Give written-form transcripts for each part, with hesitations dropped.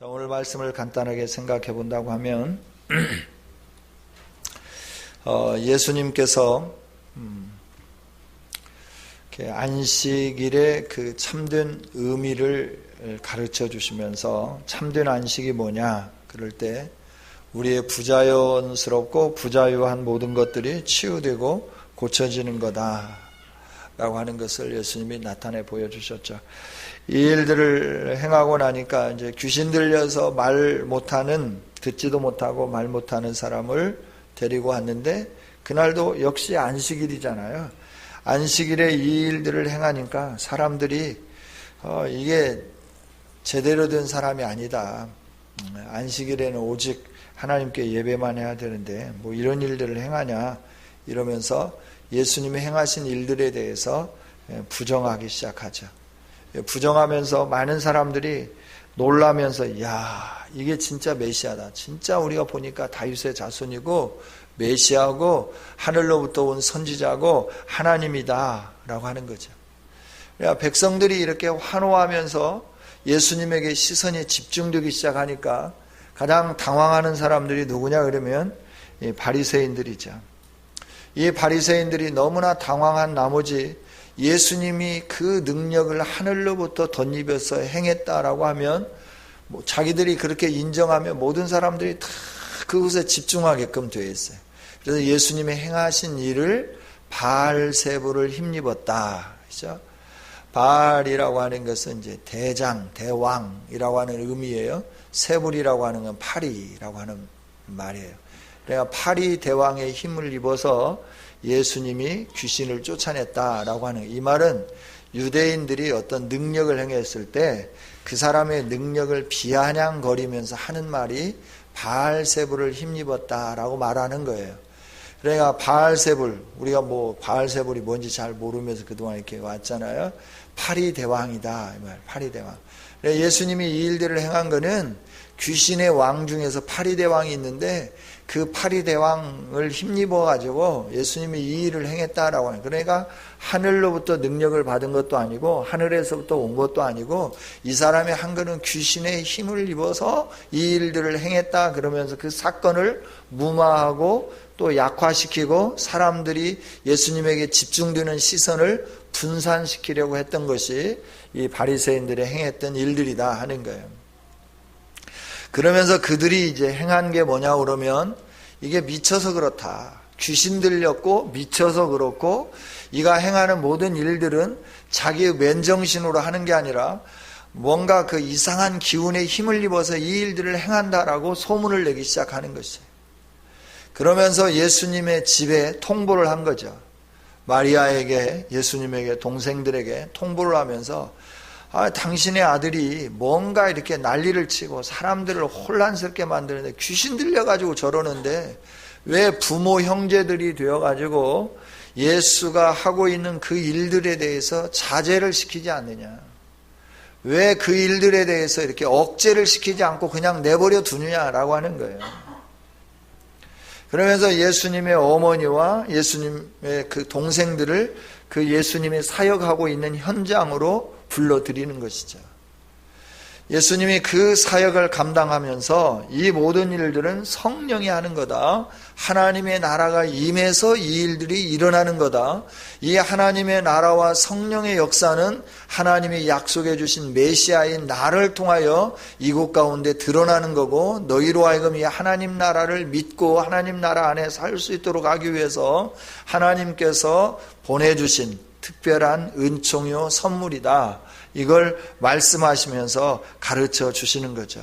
오늘 말씀을 간단하게 생각해 본다고 하면 예수님께서 안식일의 그 참된 의미를 가르쳐 주시면서 참된 안식이 뭐냐 그럴 때 우리의 부자연스럽고 부자유한 모든 것들이 치유되고 고쳐지는 거다 라고 하는 것을 예수님이 나타내 보여주셨죠. 이 일들을 행하고 나니까 이제 귀신 들려서 말 못하는, 듣지도 못하고 말 못하는 사람을 데리고 왔는데 그날도 역시 안식일이잖아요. 안식일에 이 일들을 행하니까 사람들이 이게 제대로 된 사람이 아니다. 안식일에는 오직 하나님께 예배만 해야 되는데 뭐 이런 일들을 행하냐 이러면서 예수님이 행하신 일들에 대해서 부정하기 시작하죠. 부정하면서 많은 사람들이 놀라면서 야 이게 진짜 메시아다. 진짜 우리가 보니까 다윗의 자손이고 메시아고 하늘로부터 온 선지자고 하나님이다 라고 하는 거죠. 그러니까 백성들이 이렇게 환호하면서 예수님에게 시선이 집중되기 시작하니까 가장 당황하는 사람들이 누구냐 그러면 이 바리새인들이죠. 이 바리새인들이 너무나 당황한 나머지 예수님이 그 능력을 하늘로부터 덧입어서 행했다라고 하면 자기들이 그렇게 인정하면 모든 사람들이 다 그것에 집중하게끔 되어 있어요. 그래서 예수님이 행하신 일을 바알세불을 힘입었다. 그렇죠? 바알이라고 하는 것은 이제 대장, 대왕이라고 하는 의미예요. 세불이라고 하는 건 파리라고 하는 말이에요. 그러니까 파리 대왕의 힘을 입어서 예수님이 귀신을 쫓아냈다라고 하는 이 말은 유대인들이 어떤 능력을 행했을 때 그 사람의 능력을 비아냥거리면서 하는 말이 바알세불을 힘입었다라고 말하는 거예요. 그러니까 바알세불, 우리가 뭐 바알세불이 뭔지 잘 모르면서 그동안 이렇게 왔잖아요. 파리 대왕이다 이 말, 파리 대왕. 예수님이 이 일들을 행한 거는 귀신의 왕 중에서 파리 대왕이 있는데 그 파리 대왕을 힘입어 가지고 예수님이 이 일을 행했다라고 하는. 그러니까 하늘로부터 능력을 받은 것도 아니고 하늘에서부터 온 것도 아니고 이 사람이 한 거는 귀신의 힘을 입어서 이 일들을 행했다 그러면서 그 사건을 무마하고 또 약화시키고 사람들이 예수님에게 집중되는 시선을 분산시키려고 했던 것이 이 바리새인들의 행했던 일들이다 하는 거예요. 그러면서 그들이 이제 행한 게 뭐냐 그러면 이게 미쳐서 그렇다. 귀신 들렸고 미쳐서 그렇고 이가 행하는 모든 일들은 자기의 맨정신으로 하는 게 아니라 뭔가 그 이상한 기운에 힘을 입어서 이 일들을 행한다라고 소문을 내기 시작하는 것이에요. 그러면서 예수님의 집에 통보를 한 거죠. 마리아에게, 예수님에게, 동생들에게 통보를 하면서 당신의 아들이 뭔가 이렇게 난리를 치고 사람들을 혼란스럽게 만드는데 귀신 들려가지고 저러는데 왜 부모 형제들이 되어가지고 예수가 하고 있는 그 일들에 대해서 자제를 시키지 않느냐. 왜 그 일들에 대해서 이렇게 억제를 시키지 않고 그냥 내버려 두느냐라고 하는 거예요. 그러면서 예수님의 어머니와 예수님의 그 동생들을 그 예수님이 사역하고 있는 현장으로 불러들이는 것이죠. 예수님이 그 사역을 감당하면서 이 모든 일들은 성령이 하는 거다. 하나님의 나라가 임해서 이 일들이 일어나는 거다. 이 하나님의 나라와 성령의 역사는 하나님이 약속해 주신 메시아인 나를 통하여 이곳 가운데 드러나는 거고 너희로 하여금 이 하나님 나라를 믿고 하나님 나라 안에 살 수 있도록 하기 위해서 하나님께서 보내주신 특별한 은총요 선물이다. 이걸 말씀하시면서 가르쳐 주시는 거죠.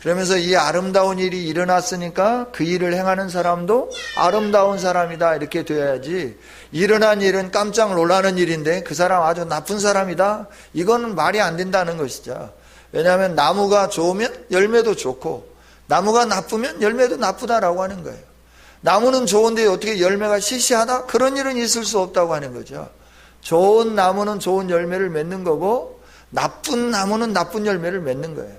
그러면서 이 아름다운 일이 일어났으니까 그 일을 행하는 사람도 아름다운 사람이다 이렇게 돼야지 일어난 일은 깜짝 놀라는 일인데 그 사람 아주 나쁜 사람이다 이거는 말이 안 된다는 것이죠. 왜냐하면 나무가 좋으면 열매도 좋고 나무가 나쁘면 열매도 나쁘다라고 하는 거예요. 나무는 좋은데 어떻게 열매가 시시하다? 그런 일은 있을 수 없다고 하는 거죠. 좋은 나무는 좋은 열매를 맺는 거고 나쁜 나무는 나쁜 열매를 맺는 거예요.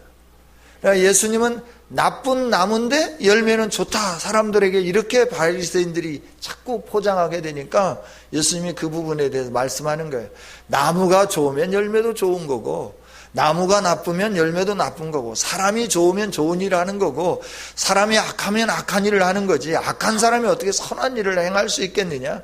그러니까 예수님은 나쁜 나무인데 열매는 좋다. 사람들에게 이렇게 바리새인들이 자꾸 포장하게 되니까 예수님이 그 부분에 대해서 말씀하는 거예요. 나무가 좋으면 열매도 좋은 거고 나무가 나쁘면 열매도 나쁜 거고, 사람이 좋으면 좋은 일을 하는 거고, 사람이 악하면 악한 일을 하는 거지, 악한 사람이 어떻게 선한 일을 행할 수 있겠느냐,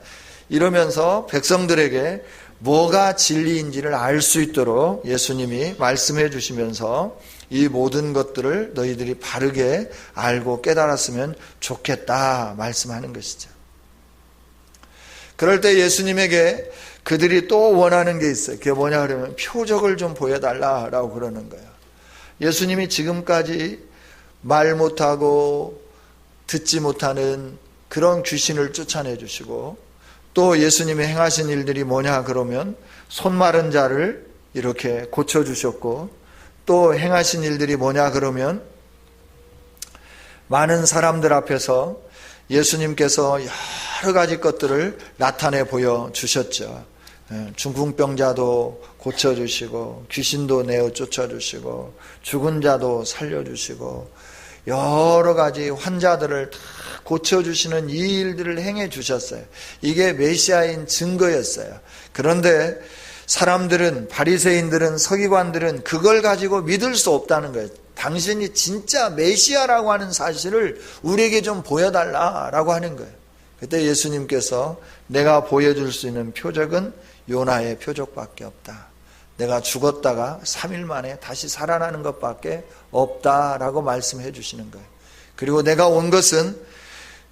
이러면서 백성들에게 뭐가 진리인지를 알 수 있도록 예수님이 말씀해 주시면서 이 모든 것들을 너희들이 바르게 알고 깨달았으면 좋겠다 말씀하는 것이죠. 그럴 때 예수님에게 그들이 또 원하는 게 있어요. 그게 뭐냐 그러면 표적을 좀 보여달라라고 그러는 거예요. 예수님이 지금까지 말 못하고 듣지 못하는 그런 귀신을 쫓아내 주시고, 또 예수님이 행하신 일들이 뭐냐 그러면 손 마른 자를 이렇게 고쳐주셨고, 또 행하신 일들이 뭐냐 그러면 많은 사람들 앞에서 예수님께서 여러 가지 것들을 나타내 보여주셨죠. 중풍병자도 고쳐주시고, 귀신도 내어 쫓아주시고, 죽은 자도 살려주시고, 여러 가지 환자들을 다 고쳐주시는 이 일들을 행해 주셨어요. 이게 메시아인 증거였어요. 그런데 사람들은, 바리새인들은, 서기관들은 그걸 가지고 믿을 수 없다는 거예요. 당신이 진짜 메시아라고 하는 사실을 우리에게 좀 보여달라라고 하는 거예요. 그때 예수님께서 내가 보여줄 수 있는 표적은 요나의 표적밖에 없다. 내가 죽었다가 3일 만에 다시 살아나는 것밖에 없다라고 말씀해 주시는 거예요. 그리고 내가 온 것은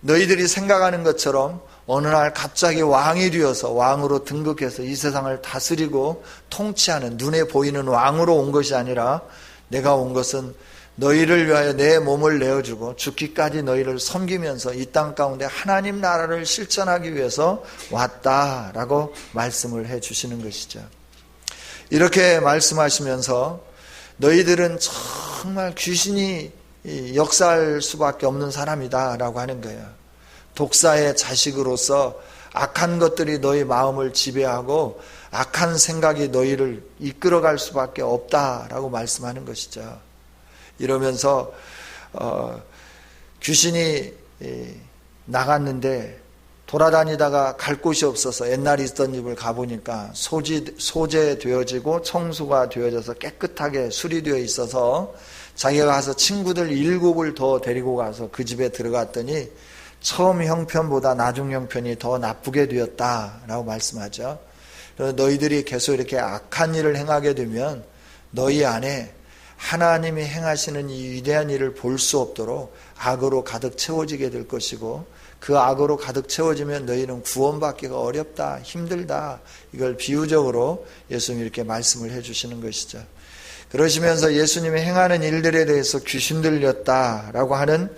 너희들이 생각하는 것처럼 어느 날 갑자기 왕이 되어서 왕으로 등극해서 이 세상을 다스리고 통치하는 눈에 보이는 왕으로 온 것이 아니라, 내가 온 것은 너희를 위하여 내 몸을 내어주고 죽기까지 너희를 섬기면서 이 땅 가운데 하나님 나라를 실천하기 위해서 왔다라고 말씀을 해 주시는 것이죠. 이렇게 말씀하시면서 너희들은 정말 귀신이 역사할 수밖에 없는 사람이다라고 하는 거예요. 독사의 자식으로서 악한 것들이 너희 마음을 지배하고 악한 생각이 너희를 이끌어갈 수밖에 없다라고 말씀하는 것이죠. 이러면서 귀신이 나갔는데 돌아다니다가 갈 곳이 없어서 옛날에 있던 집을 가보니까 소재되어지고 청수가 되어져서 깨끗하게 수리되어 있어서 자기가 가서 친구들 7을 더 데리고 가서 그 집에 들어갔더니 처음 형편보다 나중 형편이 더 나쁘게 되었다라고 말씀하죠. 너희들이 계속 이렇게 악한 일을 행하게 되면 너희 안에 하나님이 행하시는 이 위대한 일을 볼 수 없도록 악으로 가득 채워지게 될 것이고, 그 악으로 가득 채워지면 너희는 구원받기가 어렵다, 힘들다. 이걸 비유적으로 예수님이 이렇게 말씀을 해주시는 것이죠. 그러시면서 예수님이 행하는 일들에 대해서 귀신 들렸다라고 하는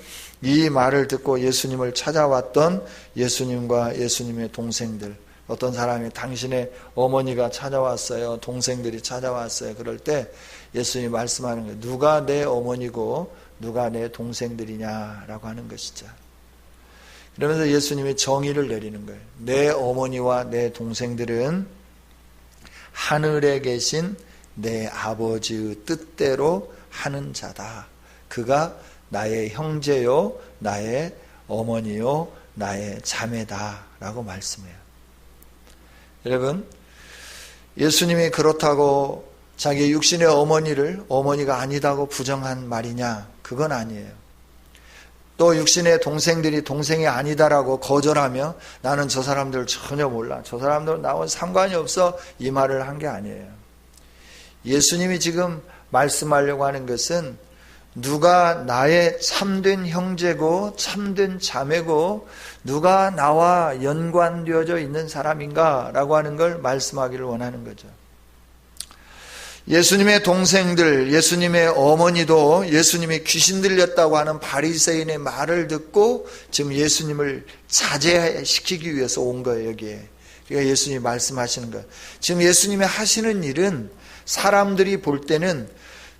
이 말을 듣고 예수님을 찾아왔던 예수님과 예수님의 동생들, 어떤 사람이 당신의 어머니가 찾아왔어요, 동생들이 찾아왔어요. 그럴 때 예수님이 말씀하는 거예요. 누가 내 어머니고 누가 내 동생들이냐라고 하는 것이죠. 그러면서 예수님이 정의를 내리는 거예요. 내 어머니와 내 동생들은 하늘에 계신 내 아버지의 뜻대로 하는 자다. 그가 나의 형제요, 나의 어머니요, 나의 자매다 라고 말씀해요. 여러분, 예수님이 그렇다고 자기 육신의 어머니를 어머니가 아니다고 부정한 말이냐? 그건 아니에요. 또 육신의 동생들이 동생이 아니다라고 거절하며 나는 저 사람들 전혀 몰라, 저 사람들 나와 상관이 없어, 이 말을 한 게 아니에요. 예수님이 지금 말씀하려고 하는 것은 누가 나의 참된 형제고 참된 자매고 누가 나와 연관되어져 있는 사람인가 라고 하는 걸 말씀하기를 원하는 거죠. 예수님의 동생들, 예수님의 어머니도 예수님이 귀신 들렸다고 하는 바리새인의 말을 듣고 지금 예수님을 자제시키기 위해서 온 거예요, 여기에. 그러니까 예수님이 말씀하시는 거예요. 지금 예수님이 하시는 일은 사람들이 볼 때는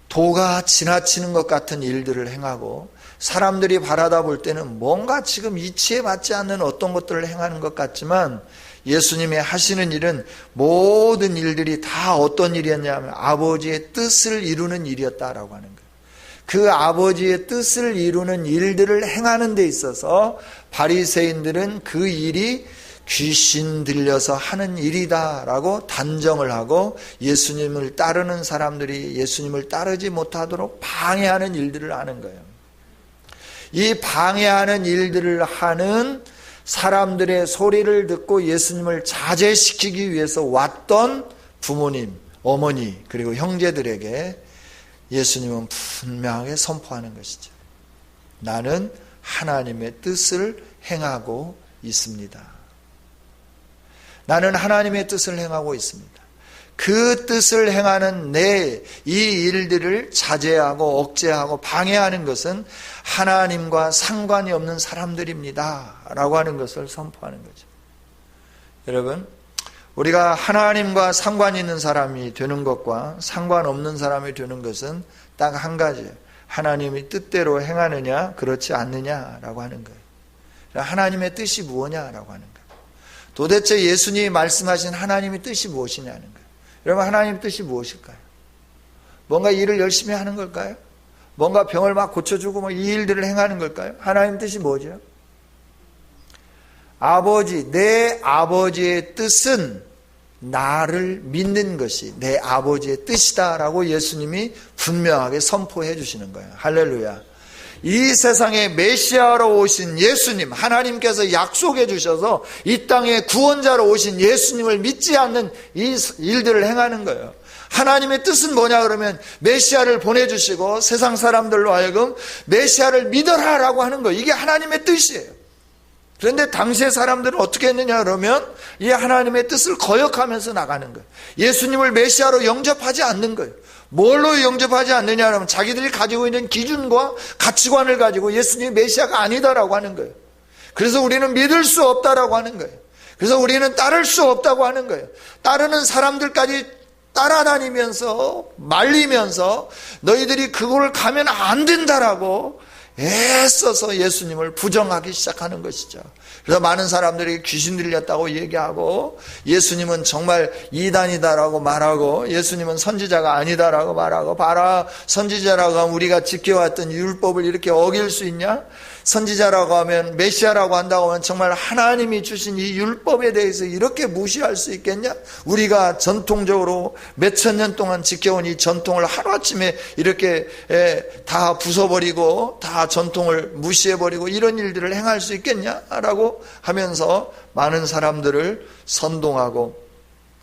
도가 지나치는 것 같은 일들을 행하고, 사람들이 바라다 볼 때는 뭔가 지금 이치에 맞지 않는 어떤 것들을 행하는 것 같지만, 예수님이 하시는 일은 모든 일들이 다 어떤 일이었냐면 아버지의 뜻을 이루는 일이었다라고 하는 거예요. 그 아버지의 뜻을 이루는 일들을 행하는 데 있어서 바리새인들은 그 일이 귀신 들려서 하는 일이다라고 단정을 하고 예수님을 따르는 사람들이 예수님을 따르지 못하도록 방해하는 일들을 하는 거예요. 이 방해하는 일들을 하는 사람들의 소리를 듣고 예수님을 자제시키기 위해서 왔던 부모님, 어머니 그리고 형제들에게 예수님은 분명하게 선포하는 것이죠. 나는 하나님의 뜻을 행하고 있습니다. 나는 하나님의 뜻을 행하고 있습니다. 그 뜻을 행하는 내 이 일들을 자제하고 억제하고 방해하는 것은 하나님과 상관이 없는 사람들입니다 라고 하는 것을 선포하는 거죠. 여러분, 우리가 하나님과 상관이 있는 사람이 되는 것과 상관없는 사람이 되는 것은 딱 한 가지예요. 하나님이 뜻대로 행하느냐 그렇지 않느냐라고 하는 거예요. 하나님의 뜻이 무엇냐라고 하는 거예요. 도대체 예수님이 말씀하신 하나님의 뜻이 무엇이냐는 거예요. 여러분, 하나님의 뜻이 무엇일까요? 뭔가 일을 열심히 하는 걸까요? 뭔가 병을 막 고쳐주고 이 일들을 행하는 걸까요? 하나님의 뜻이 뭐죠? 아버지, 내 아버지의 뜻은 나를 믿는 것이 내 아버지의 뜻이다라고 예수님이 분명하게 선포해 주시는 거예요. 할렐루야. 이 세상에 메시아로 오신 예수님, 하나님께서 약속해 주셔서 이 땅에 구원자로 오신 예수님을 믿지 않는 이 일들을 행하는 거예요. 하나님의 뜻은 뭐냐 그러면 메시아를 보내주시고 세상 사람들로 하여금 메시아를 믿어라라고 하는 거예요. 이게 하나님의 뜻이에요. 그런데 당시의 사람들은 어떻게 했느냐 그러면 이 하나님의 뜻을 거역하면서 나가는 거예요. 예수님을 메시아로 영접하지 않는 거예요. 뭘로 영접하지 않느냐 하면 자기들이 가지고 있는 기준과 가치관을 가지고 예수님이 메시아가 아니다라고 하는 거예요. 그래서 우리는 믿을 수 없다라고 하는 거예요. 그래서 우리는 따를 수 없다고 하는 거예요. 따르는 사람들까지 따라다니면서 말리면서 너희들이 그걸 가면 안 된다라고 애써서 예수님을 부정하기 시작하는 것이죠. 그래서 많은 사람들이 귀신 들렸다고 얘기하고 예수님은 정말 이단이다라고 말하고 예수님은 선지자가 아니다라고 말하고 봐라, 선지자라고 하면 우리가 지켜왔던 율법을 이렇게 어길 수 있냐? 선지자라고 하면 메시아라고 한다고 하면 정말 하나님이 주신 이 율법에 대해서 이렇게 무시할 수 있겠냐? 우리가 전통적으로 몇천 년 동안 지켜온 이 전통을 하루아침에 이렇게 다 부숴버리고 다 전통을 무시해버리고 이런 일들을 행할 수 있겠냐라고 하면서 많은 사람들을 선동하고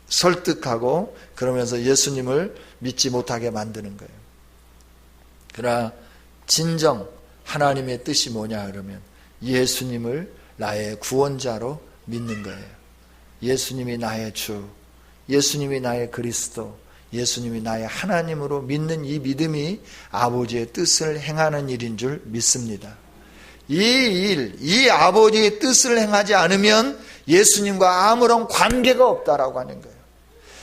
설득하고 그러면서 예수님을 믿지 못하게 만드는 거예요. 그러나 진정 하나님의 뜻이 뭐냐 그러면 예수님을 나의 구원자로 믿는 거예요. 예수님이 나의 주, 예수님이 나의 그리스도, 예수님이 나의 하나님으로 믿는 이 믿음이 아버지의 뜻을 행하는 일인 줄 믿습니다. 이 아버지의 뜻을 행하지 않으면 예수님과 아무런 관계가 없다라고 하는 거예요.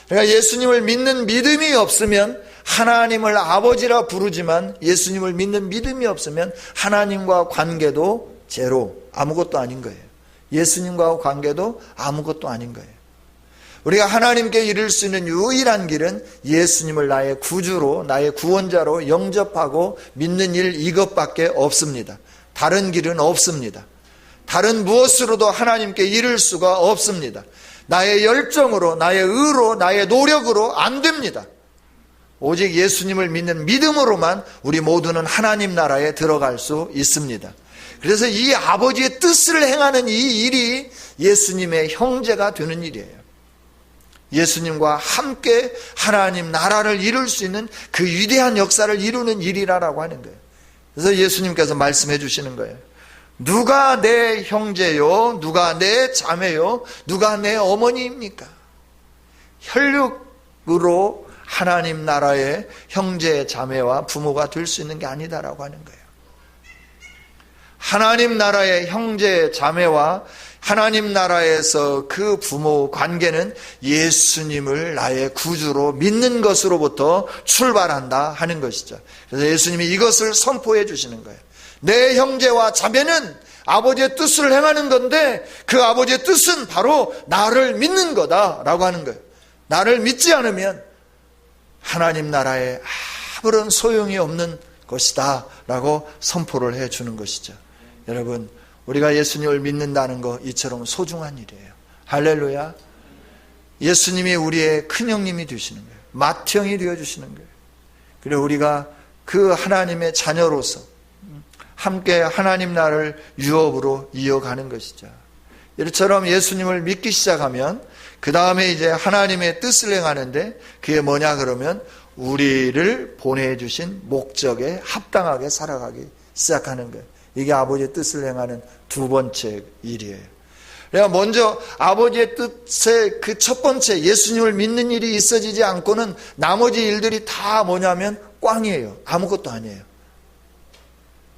그러니까 예수님을 믿는 믿음이 없으면 하나님을 아버지라 부르지만 예수님을 믿는 믿음이 없으면 하나님과 관계도 제로, 아무것도 아닌 거예요. 예수님과 관계도 아무것도 아닌 거예요. 우리가 하나님께 이를 수 있는 유일한 길은 예수님을 나의 구주로, 나의 구원자로 영접하고 믿는 일 이것밖에 없습니다. 다른 길은 없습니다. 다른 무엇으로도 하나님께 이를 수가 없습니다. 나의 열정으로, 나의 의로, 나의 노력으로 안 됩니다. 오직 예수님을 믿는 믿음으로만 우리 모두는 하나님 나라에 들어갈 수 있습니다. 그래서 이 아버지의 뜻을 행하는 이 일이 예수님의 형제가 되는 일이에요. 예수님과 함께 하나님 나라를 이룰 수 있는 그 위대한 역사를 이루는 일이라고 하는 거예요. 그래서 예수님께서 말씀해 주시는 거예요. 누가 내 형제요? 누가 내 자매요? 누가 내 어머니입니까? 혈육으로 하나님 나라의 형제, 자매와 부모가 될 수 있는 게 아니다라고 하는 거예요. 하나님 나라의 형제, 자매와 하나님 나라에서 그 부모 관계는 예수님을 나의 구주로 믿는 것으로부터 출발한다 하는 것이죠. 그래서 예수님이 이것을 선포해 주시는 거예요. 내 형제와 자매는 아버지의 뜻을 행하는 건데 그 아버지의 뜻은 바로 나를 믿는 거다라고 하는 거예요. 나를 믿지 않으면 하나님 나라에 아무런 소용이 없는 것이다 라고 선포를 해주는 것이죠. 여러분, 우리가 예수님을 믿는다는 거 이처럼 소중한 일이에요. 할렐루야. 예수님이 우리의 큰형님이 되시는 거예요. 맏형이 되어주시는 거예요. 그리고 우리가 그 하나님의 자녀로서 함께 하나님 나라를 유업으로 이어가는 것이죠. 이처럼 예수님을 믿기 시작하면 그 다음에 이제 하나님의 뜻을 행하는데 그게 뭐냐 그러면 우리를 보내주신 목적에 합당하게 살아가기 시작하는 거예요. 이게 아버지의 뜻을 행하는 두 번째 일이에요. 내가 먼저 아버지의 뜻의 그 첫 번째 예수님을 믿는 일이 있어지지 않고는 나머지 일들이 다 뭐냐면 꽝이에요. 아무것도 아니에요.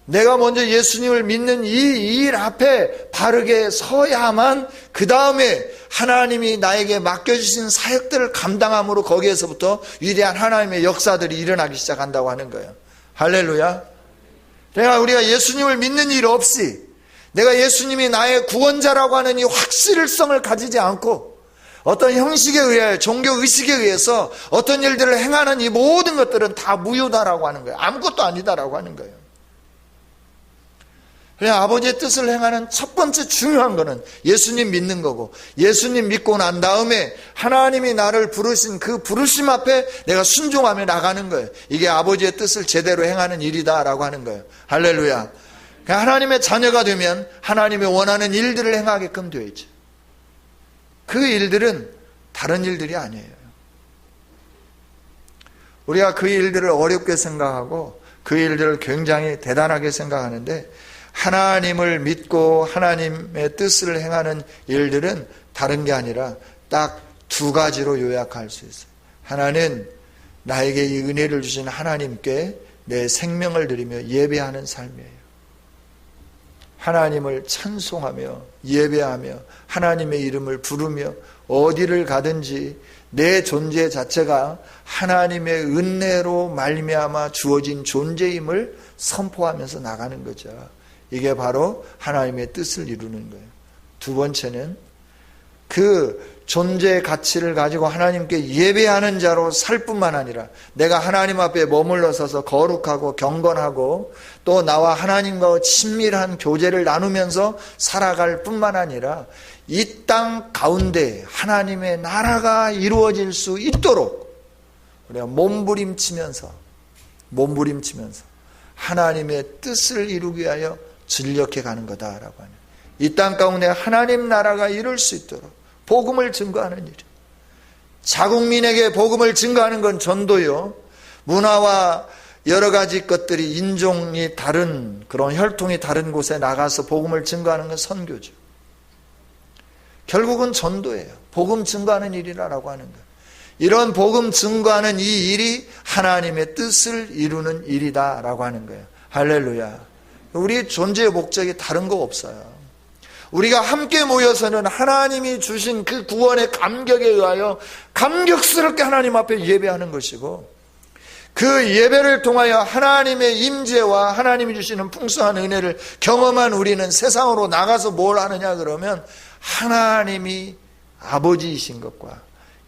내가 먼저 예수님을 믿는 이 일 앞에 바르게 서야만 그 다음에 하나님이 나에게 맡겨주신 사역들을 감당함으로 거기에서부터 위대한 하나님의 역사들이 일어나기 시작한다고 하는 거예요. 할렐루야. 우리가 예수님을 믿는 일 없이 내가 예수님이 나의 구원자라고 하는 이 확실성을 가지지 않고 어떤 형식에 의하여 종교의식에 의해서 어떤 일들을 행하는 이 모든 것들은 다 무효다라고 하는 거예요. 아무것도 아니다라고 하는 거예요. 그냥 아버지의 뜻을 행하는 첫 번째 중요한 거는 예수님 믿는 거고, 예수님 믿고 난 다음에 하나님이 나를 부르신 그 부르심 앞에 내가 순종하며 나가는 거예요. 이게 아버지의 뜻을 제대로 행하는 일이다라고 하는 거예요. 할렐루야. 하나님의 자녀가 되면 하나님이 원하는 일들을 행하게끔 되어 있죠. 그 일들은 다른 일들이 아니에요. 우리가 그 일들을 어렵게 생각하고 그 일들을 굉장히 대단하게 생각하는데, 하나님을 믿고 하나님의 뜻을 행하는 일들은 다른 게 아니라 딱 두 가지로 요약할 수 있어요. 하나는 나에게 이 은혜를 주신 하나님께 내 생명을 드리며 예배하는 삶이에요. 하나님을 찬송하며 예배하며 하나님의 이름을 부르며 어디를 가든지 내 존재 자체가 하나님의 은혜로 말미암아 주어진 존재임을 선포하면서 나가는 거죠. 이게 바로 하나님의 뜻을 이루는 거예요. 두 번째는 그 존재의 가치를 가지고 하나님께 예배하는 자로 살 뿐만 아니라 내가 하나님 앞에 머물러 서서 거룩하고 경건하고 또 나와 하나님과 친밀한 교제를 나누면서 살아갈 뿐만 아니라 이 땅 가운데 하나님의 나라가 이루어질 수 있도록 우리가 몸부림치면서 하나님의 뜻을 이루기 위하여 전력해 가는 거다라고 하는, 이 땅 가운데 하나님 나라가 이룰 수 있도록 복음을 증거하는 일. 자국민에게 복음을 증거하는 건 전도요. 문화와 여러 가지 것들이 인종이 다른 그런 혈통이 다른 곳에 나가서 복음을 증거하는 건 선교죠. 결국은 전도예요. 복음 증거하는 일이라고 하는 거예요. 이런 복음 증거하는 이 일이 하나님의 뜻을 이루는 일이다라고 하는 거예요. 할렐루야. 우리 존재의 목적이 다른 거 없어요. 우리가 함께 모여서는 하나님이 주신 그 구원의 감격에 의하여 감격스럽게 하나님 앞에 예배하는 것이고, 그 예배를 통하여 하나님의 임재와 하나님이 주시는 풍성한 은혜를 경험한 우리는 세상으로 나가서 뭘 하느냐 그러면 하나님이 아버지이신 것과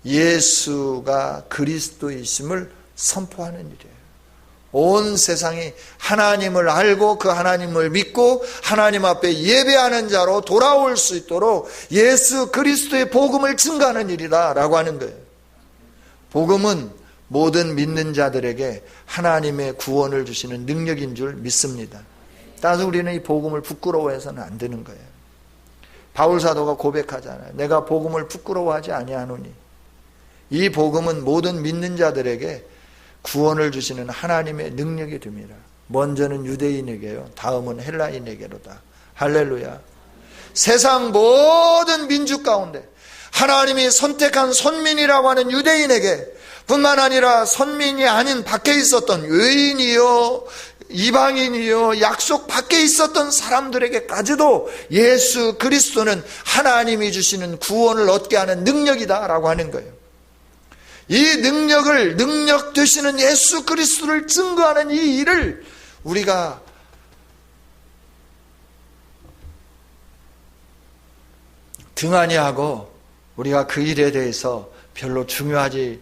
예수가 그리스도이심을 선포하는 일이에요. 온 세상이 하나님을 알고 그 하나님을 믿고 하나님 앞에 예배하는 자로 돌아올 수 있도록 예수 그리스도의 복음을 증거하는 일이다라고 하는 거예요. 복음은 모든 믿는 자들에게 하나님의 구원을 주시는 능력인 줄 믿습니다. 따라서 우리는 이 복음을 부끄러워해서는 안 되는 거예요. 바울 사도가 고백하잖아요. 내가 복음을 부끄러워하지 아니하노니. 이 복음은 모든 믿는 자들에게 구원을 주시는 하나님의 능력이 됩니다. 먼저는 유대인에게요, 다음은 헬라인에게로다. 할렐루야. 세상 모든 민족 가운데 하나님이 선택한 선민이라고 하는 유대인에게 뿐만 아니라 선민이 아닌 밖에 있었던 외인이요 이방인이요 약속 밖에 있었던 사람들에게까지도 예수 그리스도는 하나님이 주시는 구원을 얻게 하는 능력이다라고 하는 거예요. 이 능력 되시는 예수 그리스도를 증거하는 이 일을 우리가 등한히 하고 우리가 그 일에 대해서 별로 중요하게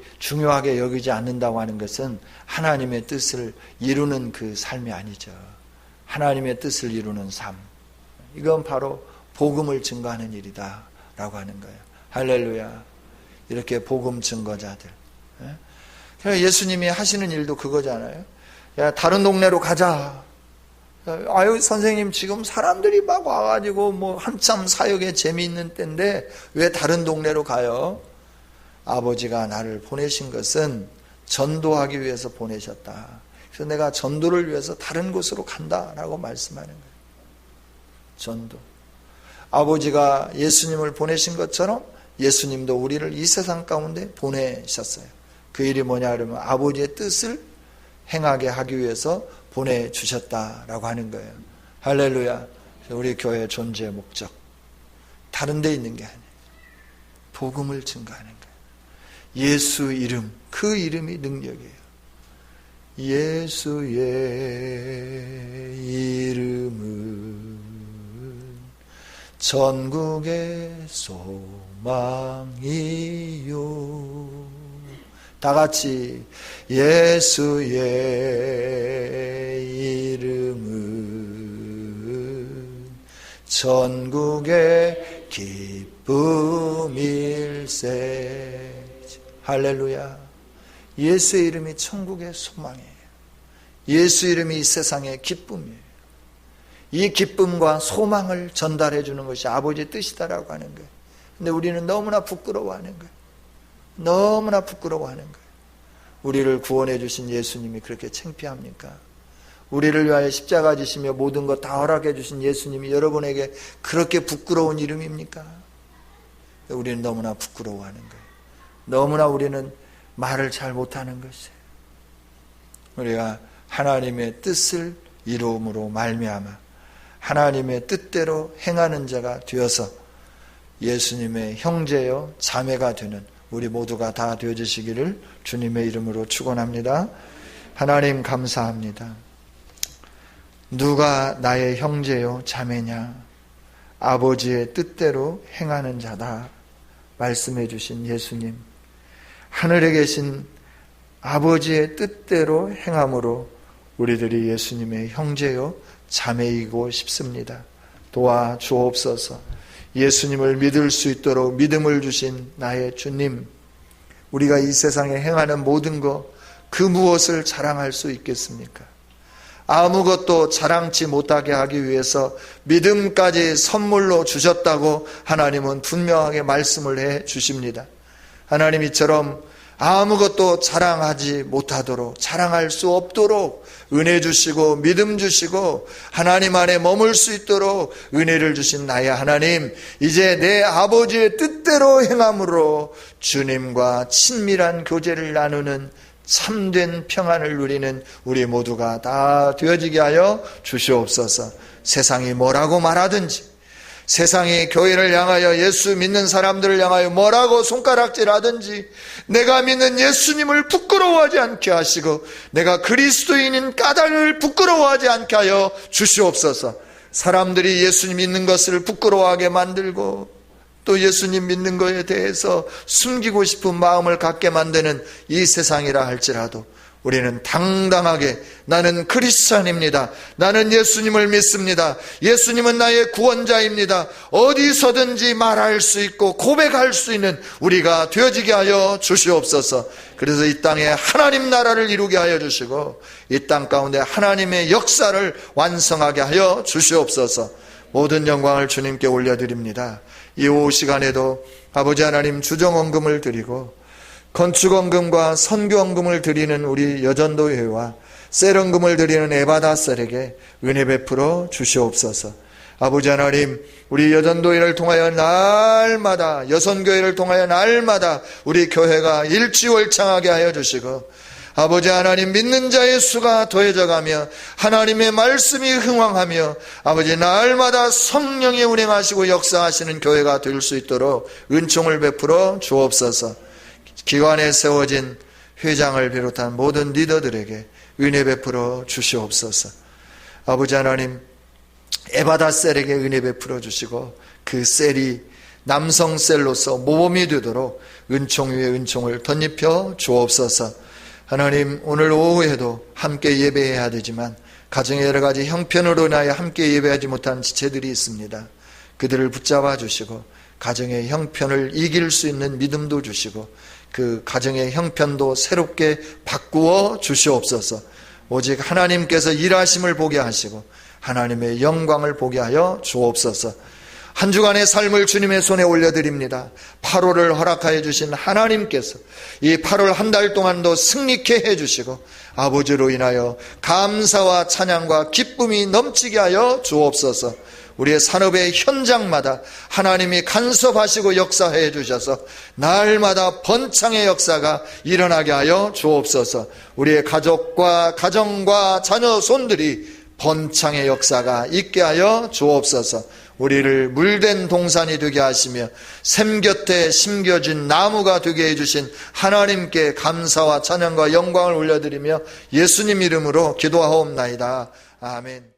여기지 않는다고 하는 것은 하나님의 뜻을 이루는 그 삶이 아니죠. 하나님의 뜻을 이루는 삶, 이건 바로 복음을 증거하는 일이다 라고 하는 거예요. 할렐루야. 이렇게 복음 증거자들. 그러니까 예수님이 하시는 일도 그거잖아요. 야, 다른 동네로 가자. 아유, 선생님, 지금 사람들이 막 와가지고 뭐 한참 사역에 재미있는 때인데 왜 다른 동네로 가요? 아버지가 나를 보내신 것은 전도하기 위해서 보내셨다. 그래서 내가 전도를 위해서 다른 곳으로 간다라고 말씀하는 거예요. 전도. 아버지가 예수님을 보내신 것처럼 예수님도 우리를 이 세상 가운데 보내셨어요. 그 일이 뭐냐 그러면 아버지의 뜻을 행하게 하기 위해서 보내주셨다라고 하는 거예요. 할렐루야. 우리 교회의 존재의 목적, 다른 데 있는 게 아니에요. 복음을 증거하는 거예요. 예수 이름, 그 이름이 능력이에요. 예수의 이름은 전국의 소망이요. 다 같이 예수의 이름은 전국의 기쁨일세. 할렐루야. 예수의 이름이 천국의 소망이에요. 예수 이름이 이 세상의 기쁨이에요. 이 기쁨과 소망을 전달해 주는 것이 아버지의 뜻이다라고 하는 거예요. 근데 우리는 너무나 부끄러워하는 거예요. 너무나 부끄러워하는 거예요. 우리를 구원해 주신 예수님이 그렇게 창피합니까? 우리를 위하여 십자가 지시며 모든 것 다 허락해 주신 예수님이 여러분에게 그렇게 부끄러운 이름입니까? 우리는 너무나 부끄러워하는 거예요. 너무나 우리는 말을 잘 못하는 것이에요. 우리가 하나님의 뜻을 이루음으로 말미암아 하나님의 뜻대로 행하는 자가 되어서 예수님의 형제요 자매가 되는 우리 모두가 다 되어주시기를 주님의 이름으로 축원합니다. 하나님 감사합니다. 누가 나의 형제요 자매냐? 아버지의 뜻대로 행하는 자다 말씀해 주신 예수님, 하늘에 계신 아버지의 뜻대로 행함으로 우리들이 예수님의 형제요 자매이고 싶습니다. 도와주옵소서. 예수님을 믿을 수 있도록 믿음을 주신 나의 주님, 우리가 이 세상에 행하는 모든 것, 그 무엇을 자랑할 수 있겠습니까? 아무것도 자랑치 못하게 하기 위해서 믿음까지 선물로 주셨다고 하나님은 분명하게 말씀을 해 주십니다. 하나님 이처럼 아무것도 자랑하지 못하도록, 자랑할 수 없도록 은혜 주시고 믿음 주시고 하나님 안에 머물 수 있도록 은혜를 주신 나의 하나님, 이제 내 아버지의 뜻대로 행함으로 주님과 친밀한 교제를 나누는 참된 평안을 누리는 우리 모두가 다 되어지게 하여 주시옵소서. 세상이 뭐라고 말하든지, 세상이 교회를 향하여 예수 믿는 사람들을 향하여 뭐라고 손가락질하든지 내가 믿는 예수님을 부끄러워하지 않게 하시고 내가 그리스도인인 까닭을 부끄러워하지 않게 하여 주시옵소서. 사람들이 예수님 믿는 것을 부끄러워하게 만들고 또 예수님 믿는 것에 대해서 숨기고 싶은 마음을 갖게 만드는 이 세상이라 할지라도 우리는 당당하게 나는 크리스찬입니다. 나는 예수님을 믿습니다. 예수님은 나의 구원자입니다. 어디서든지 말할 수 있고 고백할 수 있는 우리가 되어지게 하여 주시옵소서. 그래서 이 땅에 하나님 나라를 이루게 하여 주시고 이 땅 가운데 하나님의 역사를 완성하게 하여 주시옵소서. 모든 영광을 주님께 올려드립니다. 이 오후 시간에도 아버지 하나님 주정원금을 드리고 건축원금과 선교원금을 드리는 우리 여전도회와 셀원금을 드리는 에바다셀에게 은혜 베풀어 주시옵소서. 아버지 하나님, 우리 여전도회를 통하여 날마다, 여선교회를 통하여 날마다 우리 교회가 일취월창하게 하여 주시고 아버지 하나님, 믿는 자의 수가 더해져가며 하나님의 말씀이 흥왕하며 아버지 날마다 성령이 운행하시고 역사하시는 교회가 될 수 있도록 은총을 베풀어 주옵소서. 기관에 세워진 회장을 비롯한 모든 리더들에게 은혜 베풀어 주시옵소서. 아버지 하나님, 에바다셀에게 은혜 베풀어 주시고 그 셀이 남성셀로서 모범이 되도록 은총 위에 은총을 덧입혀 주옵소서. 하나님, 오늘 오후에도 함께 예배해야 되지만 가정의 여러 가지 형편으로 인하여 함께 예배하지 못한 지체들이 있습니다. 그들을 붙잡아 주시고 가정의 형편을 이길 수 있는 믿음도 주시고 그 가정의 형편도 새롭게 바꾸어 주시옵소서. 오직 하나님께서 일하심을 보게 하시고 하나님의 영광을 보게 하여 주옵소서. 한 주간의 삶을 주님의 손에 올려드립니다. 8월을 허락하여 주신 하나님께서 이 8월 한 달 동안도 승리케 해주시고 아버지로 인하여 감사와 찬양과 기쁨이 넘치게 하여 주옵소서. 우리의 산업의 현장마다 하나님이 간섭하시고 역사해 주셔서 날마다 번창의 역사가 일어나게 하여 주옵소서. 우리의 가족과 가정과 자녀 손들이 번창의 역사가 있게 하여 주옵소서. 우리를 물된 동산이 되게 하시며 샘 곁에 심겨진 나무가 되게 해주신 하나님께 감사와 찬양과 영광을 올려드리며 예수님 이름으로 기도하옵나이다. 아멘.